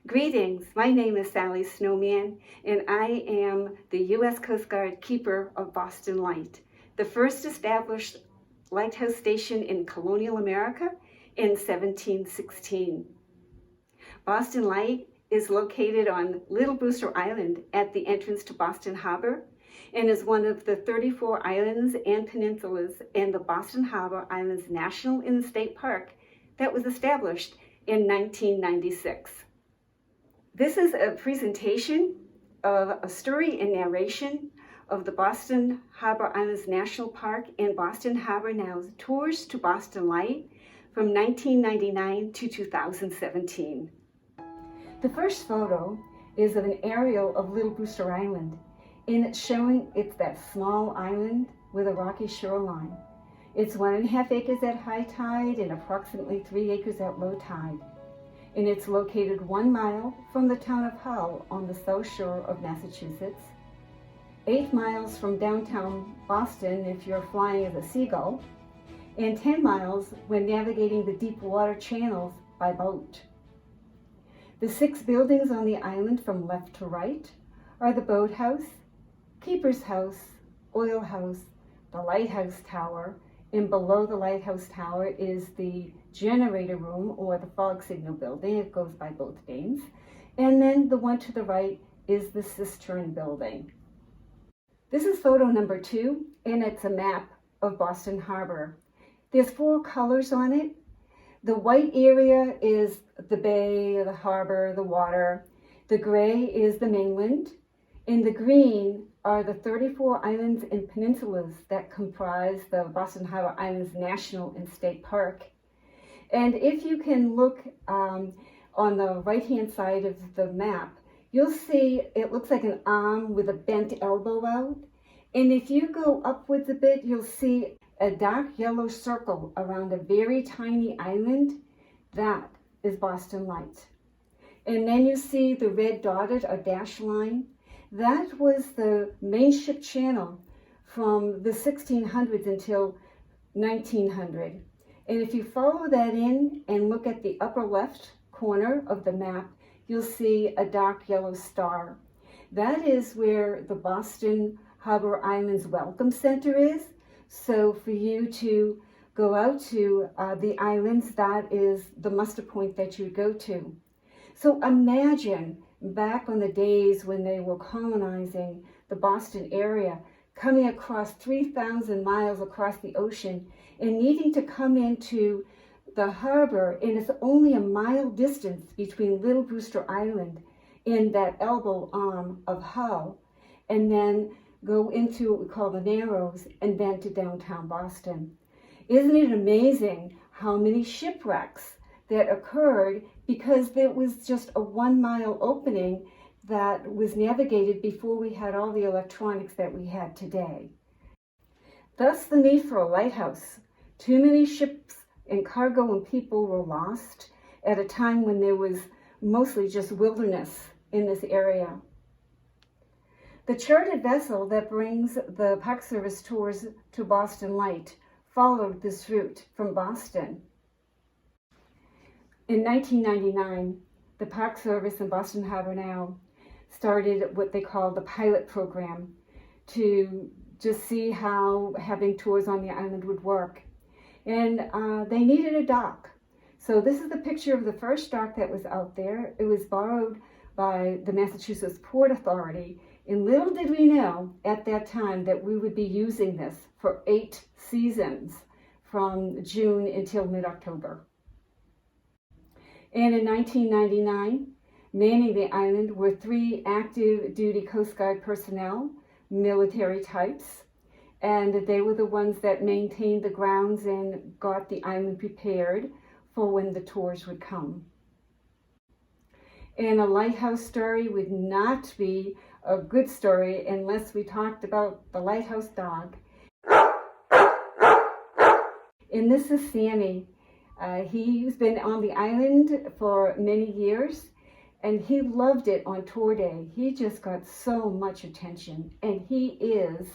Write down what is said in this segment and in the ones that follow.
Greetings, my name is Sally Snowman, and I am the U.S. Coast Guard keeper of Boston Light, the first established lighthouse station in colonial America in 1716. Boston Light is located on Little Brewster Island at the entrance to Boston Harbor and is one of the 34 islands and peninsulas in the Boston Harbor Islands National and State Park that was established in 1996. This is a presentation of a story and narration of the Boston Harbor Islands National Park and Boston Harbor Now's tours to Boston Light from 1999 to 2017. The first photo is of an aerial of Little Brewster Island, and it's showing it's that small island with a rocky shoreline. It's 1.5 acres at high tide and approximately 3 acres at low tide. And it's located 1 mile from the town of Hull on the south shore of Massachusetts, 8 miles from downtown Boston if you're flying as a seagull, and 10 miles when navigating the deep water channels by boat. The 6 buildings on the island from left to right are the boathouse, keeper's house, oil house, the lighthouse tower, and below the lighthouse tower is the generator room or the fog signal building. It goes by both names. And then the one to the right is the cistern building. This is photo number 2, and it's a map of Boston Harbor. There's 4 colors on it. The white area is the bay, the harbor, the water. The gray is the mainland. And the green are the 34 islands and peninsulas that comprise the Boston Harbor Islands National and State Park. And if you can look on the right-hand side of the map, you'll see it looks like an arm with a bent elbow out. And if you go upwards a bit, you'll see a dark yellow circle around a very tiny island. That is Boston Light. And then you see the red dotted or dashed line. That was the main ship channel from the 1600s until 1900. And if you follow that in and look at the upper left corner of the map, you'll see a dark yellow star. That is where the Boston Harbor Islands Welcome Center is. So for you to go out to the islands, that is the muster point that you go to. So imagine back on the days when they were colonizing the Boston area, coming across 3,000 miles across the ocean and needing to come into the harbor, and it's only a mile distance between Little Brewster Island and that elbow arm of Hull, and then go into what we call the Narrows and then to downtown Boston. Isn't it amazing how many shipwrecks that occurred because there was just a 1 mile opening that was navigated before we had all the electronics that we had today. Thus the need for a lighthouse. Too many ships and cargo and people were lost at a time when there was mostly just wilderness in this area. The chartered vessel that brings the Park Service tours to Boston Light followed this route from Boston. In 1999, the Park Service and Boston Harbor Now started what they call the pilot program to just see how having tours on the island would work. And they needed a dock. So this is the picture of the first dock that was out there. It was borrowed by the Massachusetts Port Authority. And little did we know at that time that we would be using this for 8 seasons from June until mid-October. And in 1999, manning the island were 3 active duty Coast Guard personnel, military types, and they were the ones that maintained the grounds and got the island prepared for when the tours would come. And a lighthouse story would not be a good story unless we talked about the lighthouse dog. And this is Sammy. He's been on the island for many years, and he loved it on tour day. He just got so much attention, and he is,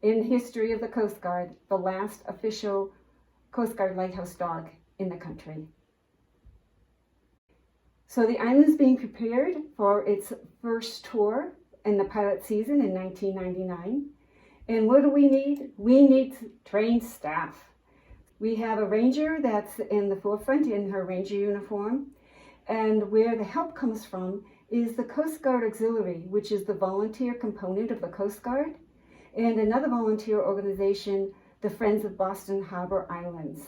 in history of the Coast Guard, the last official Coast Guard lighthouse dog in the country. So the island is being prepared for its first tour in the pilot season in 1999. And what do we need? We need trained staff. We have a ranger that's in the forefront in her ranger uniform. And where the help comes from is the Coast Guard Auxiliary, which is the volunteer component of the Coast Guard, and another volunteer organization, the Friends of Boston Harbor Islands.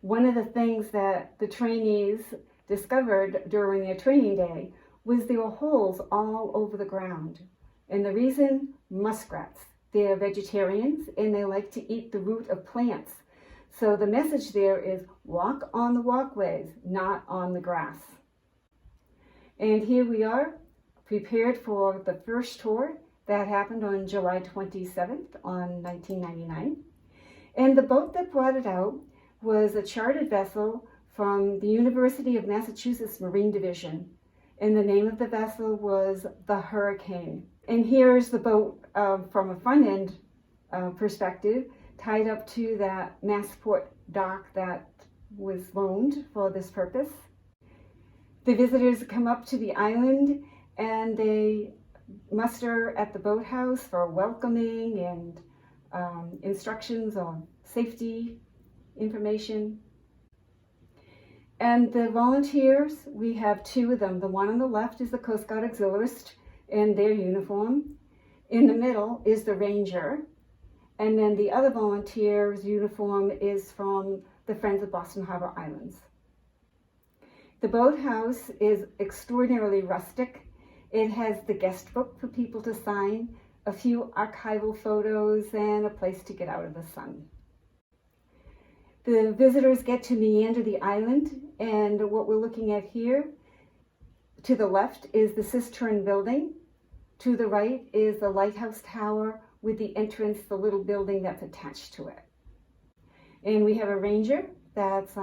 One of the things that the trainees discovered during their training day was there were holes all over the ground. And the reason, muskrats. They're vegetarians and they like to eat the root of plants. So the message there is walk on the walkways, not on the grass. And here we are, prepared for the first tour that happened on July 27th on 1999. And the boat that brought it out was a chartered vessel from the University of Massachusetts Marine Division. And the name of the vessel was the Hurricane. And here's the boat from a front end perspective, tied up to that Massport dock that was loaned for this purpose. The visitors come up to the island and they muster at the boathouse for welcoming and instructions on safety information. And the volunteers, we have two of them. The one on the left is the Coast Guard Auxiliarist in their uniform. In the middle is the ranger. And then the other volunteer's uniform is from the Friends of Boston Harbor Islands. The boathouse is extraordinarily rustic. It has the guest book for people to sign, a few archival photos, and a place to get out of the sun. The visitors get to meander the island, and what we're looking at here, to the left is the Cistern building. To the right is the Lighthouse Tower with the entrance, the little building that's attached to it. And we have a ranger that's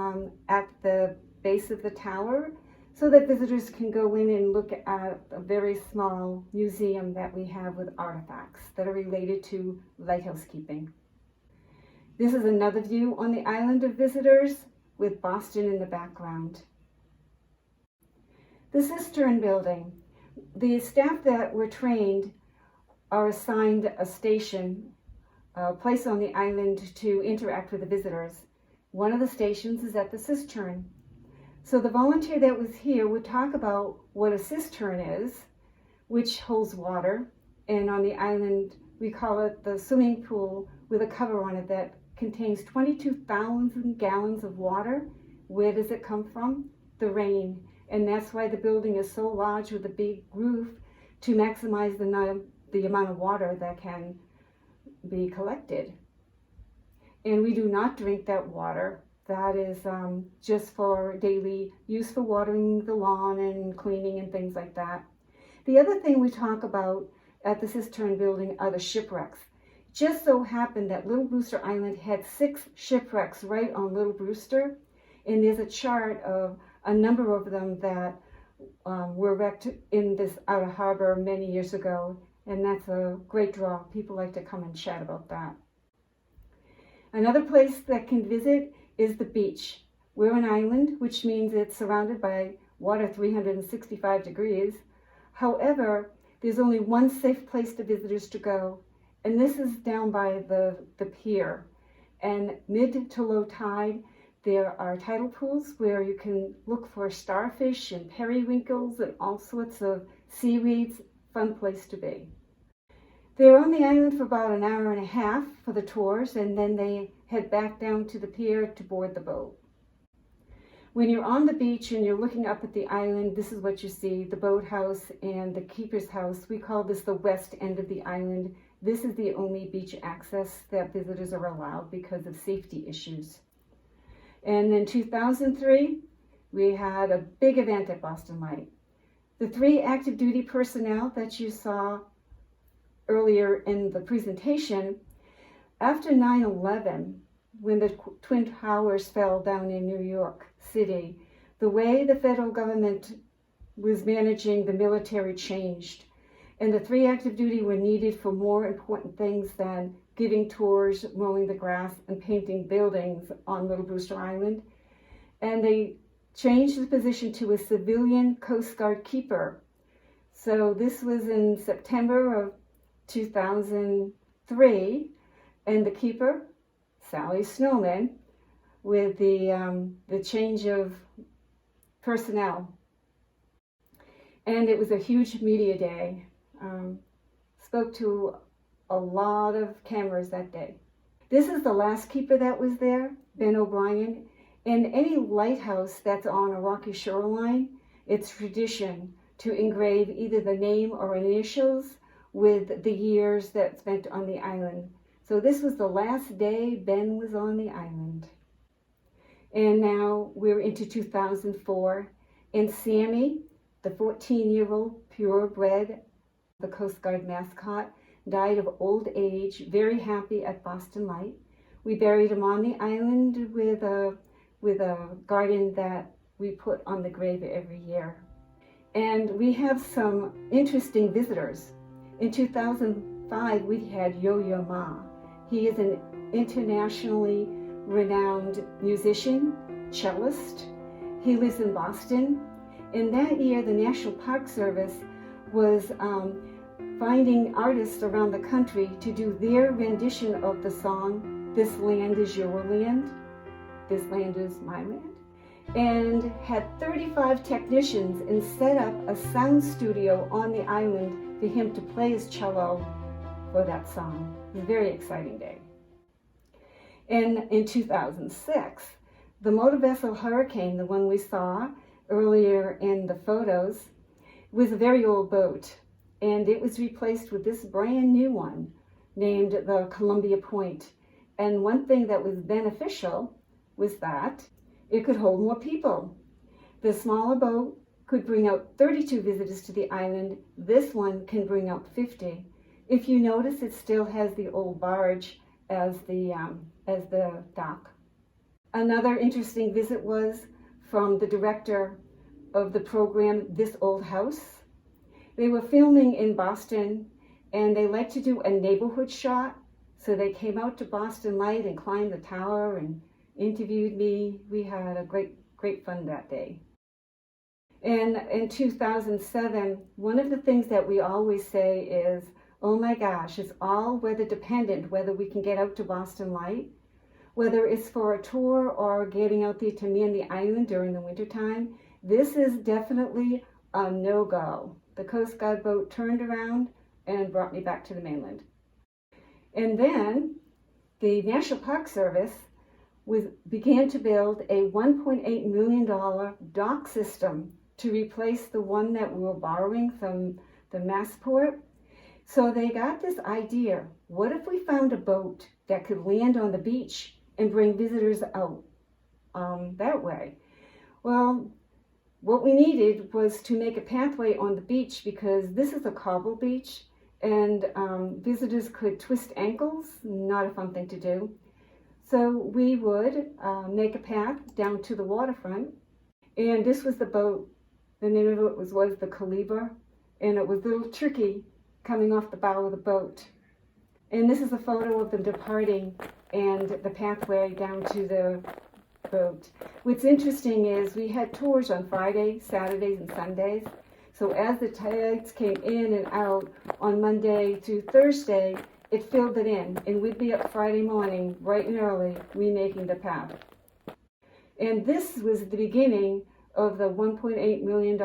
at the base of the tower so that visitors can go in and look at a very small museum that we have with artifacts that are related to lighthouse keeping. This is another view on the island of visitors with Boston in the background. The Cistern building. The staff that were trained are assigned a station, a place on the island to interact with the visitors. One of the stations is at the Cistern. So the volunteer that was here would talk about what a cistern is, which holds water. And on the island, we call it the swimming pool with a cover on it that contains 22,000 gallons of water. Where does it come from? The rain. And that's why the building is so large with a big roof, to maximize the amount of water that can be collected. And we do not drink that water. That is just for daily use for watering the lawn and cleaning and things like that. The other thing we talk about at the Cistern building are the shipwrecks. Just so happened that Little Brewster Island had 6 shipwrecks right on Little Brewster, and there's a chart of a number of them that were wrecked in this outer harbor many years ago, and that's a great draw. People like to come and chat about that. Another place that can visit is the beach. We're an island, which means it's surrounded by water 365 degrees. However, there's only one safe place for visitors to go, and this is down by the pier. And mid to low tide, there are tidal pools where you can look for starfish and periwinkles and all sorts of seaweeds. Fun place to be. They're on the island for about an hour and a half for the tours, and then they head back down to the pier to board the boat. When you're on the beach and you're looking up at the island, this is what you see, the boathouse and the keeper's house. We call this the west end of the island. This is the only beach access that visitors are allowed because of safety issues. And in 2003, we had a big event at Boston Light. The 3 active duty personnel that you saw earlier in the presentation, after 9/11, when the Twin Towers fell down in New York City, the way the federal government was managing the military changed. And the 3 active duty were needed for more important things than giving tours, mowing the grass, and painting buildings on Little Brewster Island. And they changed the position to a civilian Coast Guard keeper. So this was in September of 2003, and the keeper, Sally Snowman, with the change of personnel. And it was a huge media day. Spoke to a lot of cameras that day. This is the last keeper that was there, Ben O'Brien. In any lighthouse that's on a rocky shoreline, it's tradition to engrave either the name or initials with the years that's spent on the island. So this was the last day Ben was on the island. And now we're into 2004, and Sammy, the 14-year-old purebred, the Coast Guard mascot, died of old age, very happy at Boston Light. We buried him on the island with a garden that we put on the grave every year. And we have some interesting visitors. In 2005, we had Yo-Yo Ma. He is an internationally renowned musician, cellist. He lives in Boston. And that year, the National Park Service was finding artists around the country to do their rendition of the song, "This Land Is Your Land, This Land Is My Land," and had 35 technicians and set up a sound studio on the island for him to play his cello for that song. It was a very exciting day. And in 2006, the motor vessel Hurricane, the one we saw earlier in the photos, was a very old boat, and it was replaced with this brand new one named the Columbia Point. And one thing that was beneficial was that it could hold more people. The smaller boat could bring out 32 visitors to the island. This one can bring out 50. If you notice, it still has the old barge as the dock. Another interesting visit was from the director of the program, This Old House. They were filming in Boston, and they like to do a neighborhood shot. So they came out to Boston Light and climbed the tower and interviewed me. We had a great fun that day. And in 2007, one of the things that we always say is, oh my gosh, it's all weather dependent, whether we can get out to Boston Light, whether it's for a tour or getting out there to man the island during the wintertime. This is definitely a no-go. The Coast Guard boat turned around and brought me back to the mainland. And then the National Park Service began to build a $1.8 million dock system to replace the one that we were borrowing from the Massport. So they got this idea, what if we found a boat that could land on the beach and bring visitors out that way? Well, what we needed was to make a pathway on the beach, because this is a cobble beach, and visitors could twist ankles, not a fun thing to do. So we would make a path down to the waterfront, and this was the boat. The name of it was the Caliber, and it was a little tricky coming off the bow of the boat. And this is a photo of them departing and the pathway down to the boat. What's interesting is we had tours on Fridays, Saturdays, and Sundays. So as the tides came in and out on Monday through Thursday, it filled it in, and we'd be up Friday morning, bright and early, remaking the path. And this was the beginning of the $1.8 million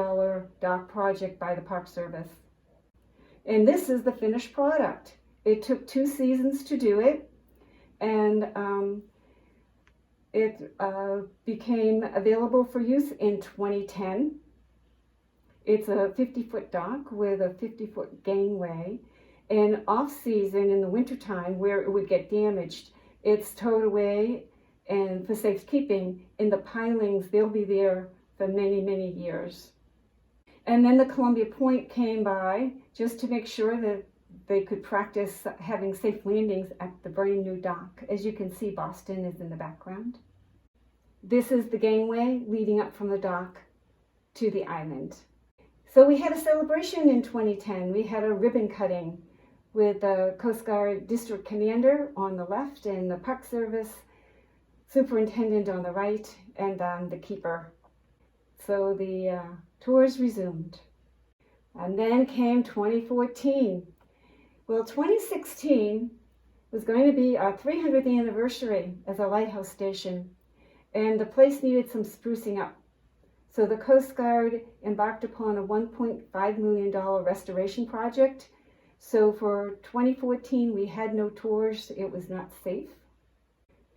dock project by the Park Service. And this is the finished product. It took 2 seasons to do it, and it became available for use in 2010. It's a 50-foot dock with a 50-foot gangway. And off-season, in the wintertime, where it would get damaged, it's towed away and for safekeeping. In the pilings, they'll be there for many, many years. And then the Columbia Point came by just to make sure that they could practice having safe landings at the brand new dock. As you can see, Boston is in the background. This is the gangway leading up from the dock to the island. So we had a celebration in 2010. We had a ribbon cutting with the Coast Guard District Commander on the left and the Park Service Superintendent on the right, and the keeper. So the tours resumed. And then came 2014. Well, 2016 was going to be our 300th anniversary as a lighthouse station, and the place needed some sprucing up. So the Coast Guard embarked upon a $1.5 million restoration project. So for 2014, we had no tours. It was not safe.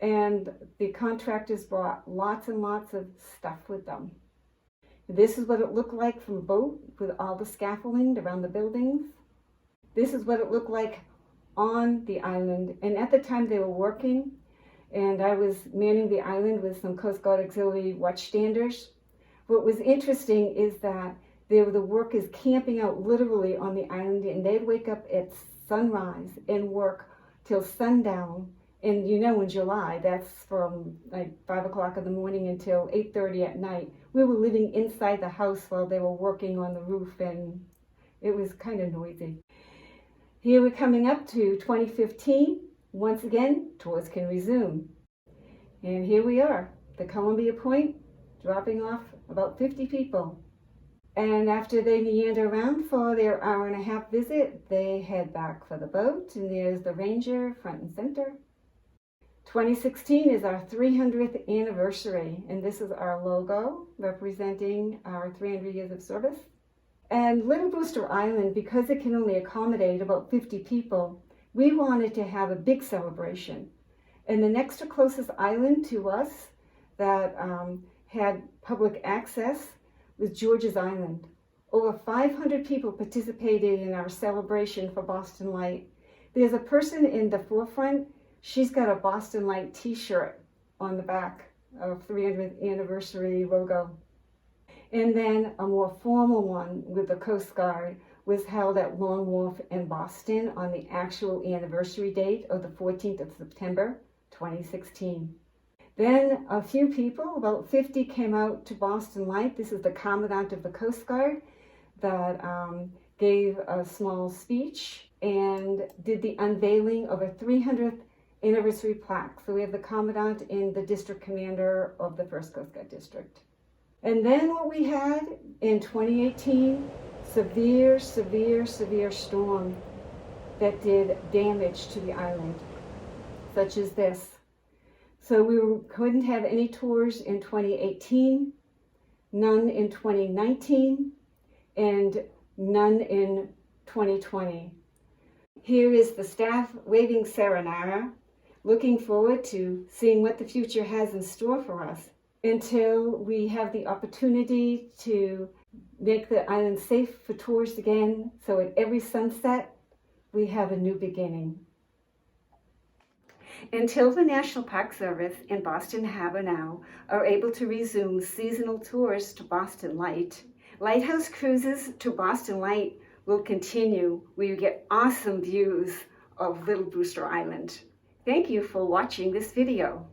And the contractors brought lots and lots of stuff with them. This is what it looked like from a boat with all the scaffolding around the buildings. This is what it looked like on the island. And at the time they were working, and I was manning the island with some Coast Guard auxiliary watchstanders. What was interesting is that there were the workers camping out literally on the island, and they'd wake up at sunrise and work till sundown. And you know, in July, that's from like 5 o'clock in the morning until 8:30 at night. We were living inside the house while they were working on the roof, and it was kind of noisy. Here we're coming up to 2015. Once again, tours can resume. And here we are, the Columbia Point, dropping off about 50 people. And after they meander around for their hour-and-a-half visit, they head back for the boat, and there's the Ranger front and center. 2016 is our 300th anniversary, and this is our logo representing our 300 years of service. And Little Brewster Island, because it can only accommodate about 50 people, we wanted to have a big celebration. And the next to closest island to us that had public access was George's Island. Over 500 people participated in our celebration for Boston Light. There's a person in the forefront. She's got a Boston Light t-shirt on the back of 300th anniversary logo. And then a more formal one with the Coast Guard was held at Long Wharf in Boston on the actual anniversary date of the 14th of September, 2016. Then a few people, about 50, came out to Boston Light. This is the Commandant of the Coast Guard that gave a small speech and did the unveiling of a 300th anniversary plaque. So we have the Commandant and the District Commander of the 1st Coast Guard District. And then what we had in 2018, severe storm that did damage to the island, such as this. So we couldn't have any tours in 2018, none in 2019, and none in 2020. Here is the staff waving sayonara, looking forward to seeing what the future has in store for us until we have the opportunity to make the island safe for tours again. So at every sunset, we have a new beginning. Until the National Park Service and Boston Harbor now are able to resume seasonal tours to Boston Light, Lighthouse cruises to Boston Light will continue where you get awesome views of Little Brewster Island. Thank you for watching this video.